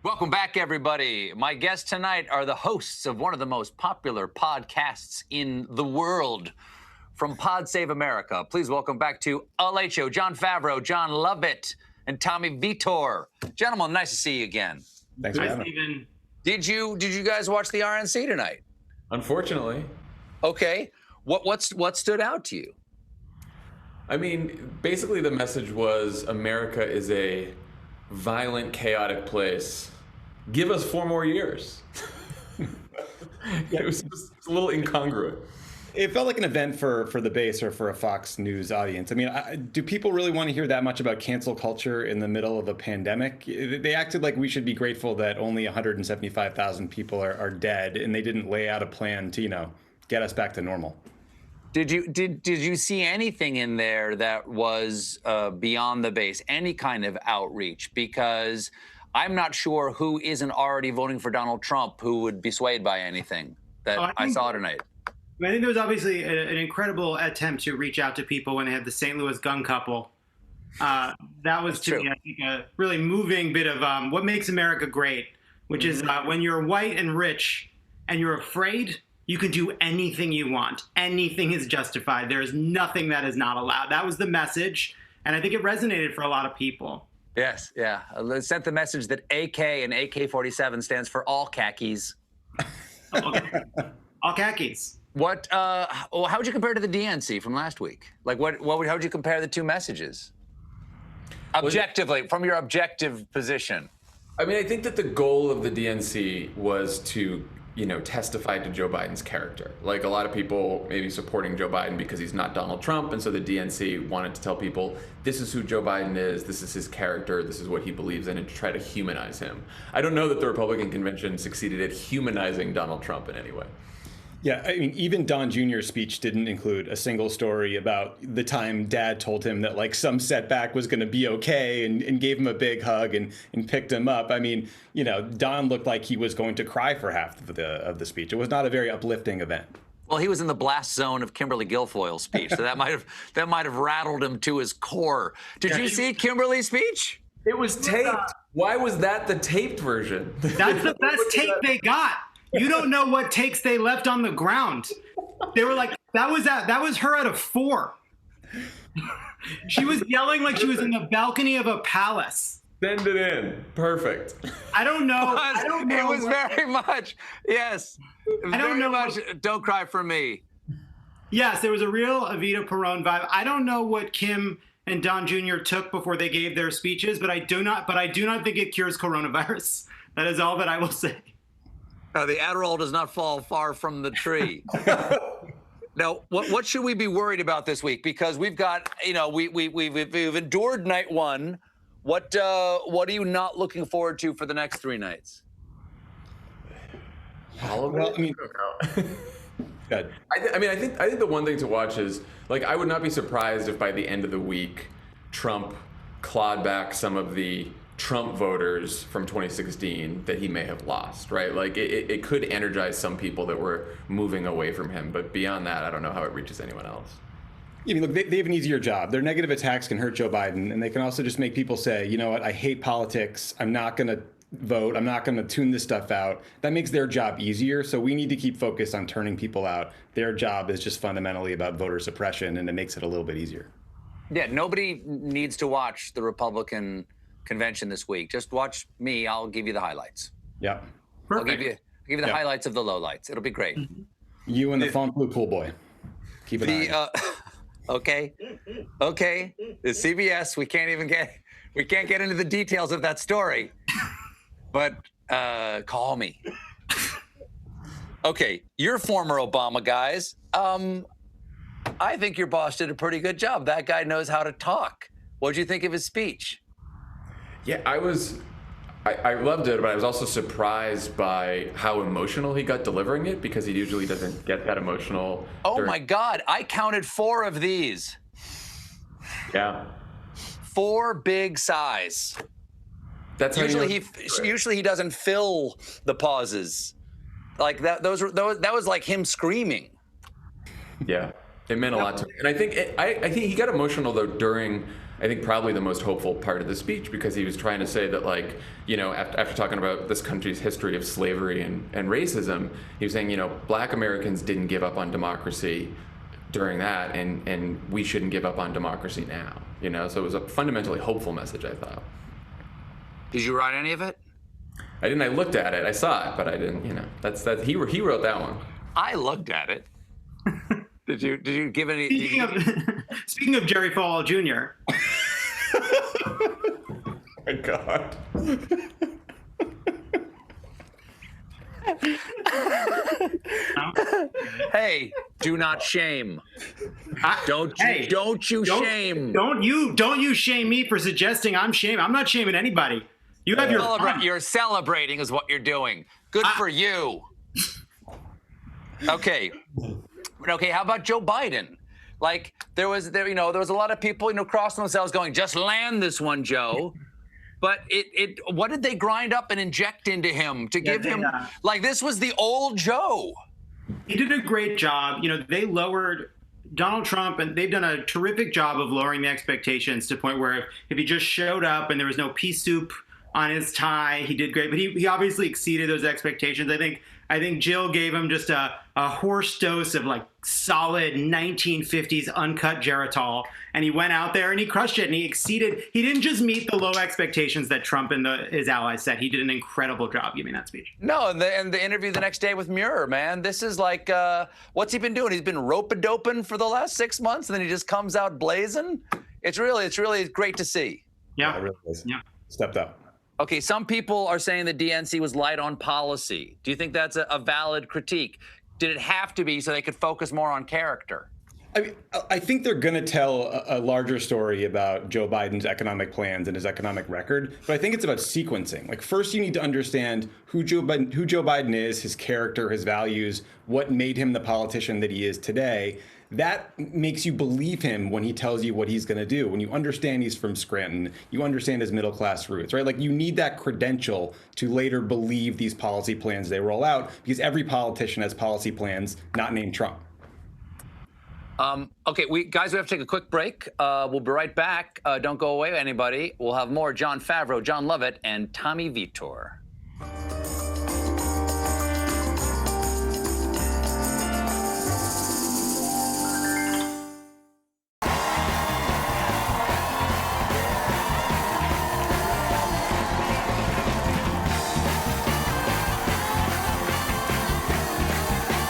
Welcome back, everybody. My guests tonight are the hosts of one of the most popular podcasts in the world. From Pod Save America, please welcome back to A Late Show, Jon Favreau, Jon Lovett, and Tommy Vietor. Gentlemen, nice to see you again. Thanks for having me. Did you guys watch the RNC tonight? Unfortunately. Okay. What stood out to you? I mean, basically the message was America is a violent, chaotic place. Give us 4 more years. It was just a little incongruent. It felt like an event for the base or for a Fox News audience. I mean, do people really want to hear that much about cancel culture in the middle of a pandemic? They acted like we should be grateful that only 175,000 people are dead, and they didn't lay out a plan to, get us back to normal. Did you see anything in there that was beyond the base, any kind of outreach? Because I'm not sure who isn't already voting for Donald Trump who would be swayed by anything that I saw tonight. I think there was obviously an incredible attempt to reach out to people when they had the St. Louis gun couple. That was, to me, I think, a really moving bit of what makes America great, which is when you're white and rich and you're afraid, you can do anything you want. Anything is justified. There is nothing that is not allowed. That was the message, and I think it resonated for a lot of people. Yes, yeah. It sent the message that AK and AK-47 stands for all khakis. All khakis. How would you compare to the DNC from last week? Like, how would you compare the two messages? Objectively, from your objective position. I mean, I think that the goal of the DNC was to, testify to Joe Biden's character. Like, a lot of people maybe supporting Joe Biden because he's not Donald Trump, and so the DNC wanted to tell people, this is who Joe Biden is, this is his character, this is what he believes in, and to try to humanize him. I don't know that the Republican convention succeeded at humanizing Donald Trump in any way. Yeah, I mean, even Don Jr.'s speech didn't include a single story about the time Dad told him that, some setback was going to be okay and gave him a big hug and picked him up. I mean, Don looked like he was going to cry for half of the speech. It was not a very uplifting event. Well, he was in the blast zone of Kimberly Guilfoyle's speech, so that might have rattled him to his core. Did you see Kimberly's speech? It was taped. Why was that the taped version? That's the best tape they got. You don't know what takes they left on the ground. They were like, that was her at a 4. She was yelling like she was in the balcony of a palace. Send it in. Perfect. I don't know. It was very much, yes. I don't know much, don't cry for me. Yes, there was a real Evita Peron vibe. I don't know what Kim and Don Jr. took before they gave their speeches, but I do not think it cures coronavirus. That is all that I will say. The Adderall does not fall far from the tree. Now, what should we be worried about this week? Because we've got, we've endured night 1. What are you not looking forward to for the next 3 nights? All of it? Well, I mean, good. I think the one thing to watch is, I would not be surprised if by the end of the week, Trump clawed back some of the Trump voters from 2016 that he may have lost, right? It could energize some people that were moving away from him, but beyond that, I don't know how it reaches anyone else. I mean, look, they have an easier job. Their negative attacks can hurt Joe Biden, and they can also just make people say, you know what, I hate politics. I'm not going to vote. I'm not going to tune this stuff out. That makes their job easier, so we need to keep focused on turning people out. Their job is just fundamentally about voter suppression, and it makes it a little bit easier. Yeah, nobody needs to watch the Republican convention this week. Just watch me. I'll give you the highlights. Yeah. Perfect. I'll give you the highlights of the lowlights. It'll be great. You and the font blue pool boy. Keep an eye. Okay. The CBS. We can't get into the details of that story. But call me. Okay, you're former Obama guys. I think your boss did a pretty good job. That guy knows how to talk. What'd you think of his speech? Yeah, I loved it, but I was also surprised by how emotional he got delivering it, because he usually doesn't get that emotional. Oh my God, I counted 4 of these. Yeah. 4 big sighs. That's usually he doesn't fill the pauses. Like that was like him screaming. Yeah. It meant a lot to me. And I think he got emotional though during I think probably the most hopeful part of the speech, because he was trying to say that, like, you know, after talking about this country's history of slavery and racism, he was saying, you know, Black Americans didn't give up on democracy during that, and we shouldn't give up on democracy now. You know, so it was a fundamentally hopeful message, I thought. Did you write any of it? I didn't. I looked at it. I saw it, but I didn't. You know, he wrote that one. I looked at it. Did you give any? Speaking of Jerry Falwell Jr. Oh my God. Hey, do not shame. Don't you shame. Don't you shame me for suggesting I'm shaming. I'm not shaming anybody. You have your fun. You're celebrating is what you're doing. Good for you. Okay. How about Joe Biden? Like there was a lot of people, crossing themselves going, just land this one, Joe. But what did they grind up and inject into him to give him like this was the old Joe? He did a great job. They lowered Donald Trump, and they've done a terrific job of lowering the expectations to the point where if he just showed up and there was no pea soup on his tie, he did great. But he obviously exceeded those expectations. I think Jill gave him just a horse dose of like solid 1950s uncut Geritol, and he went out there and he crushed it and he exceeded. He didn't just meet the low expectations that Trump and his allies set. He did an incredible job giving that speech. No, and the interview the next day with Muir, man, this is like, what's he been doing? He's been rope-a-doping for the last 6 months, and then he just comes out blazing. It's really great to see. Yeah, it really is. Yeah, stepped up. Okay, some people are saying the DNC was light on policy. Do you think that's a valid critique? Did it have to be so they could focus more on character? I think they're going to tell a larger story about Joe Biden's economic plans and his economic record, but I think it's about sequencing. Like, first you need to understand who Joe Biden is, his character, his values, what made him the politician that he is today. That makes you believe him when he tells you what he's going to do. When you understand he's from Scranton, you understand his middle-class roots, right? Like, you need that credential to later believe these policy plans they roll out, because every politician has policy plans, not named Trump. Okay, we have to take a quick break. We'll be right back. Don't go away, anybody. We'll have more Jon Favreau, Jon Lovett, and Tommy Vietor.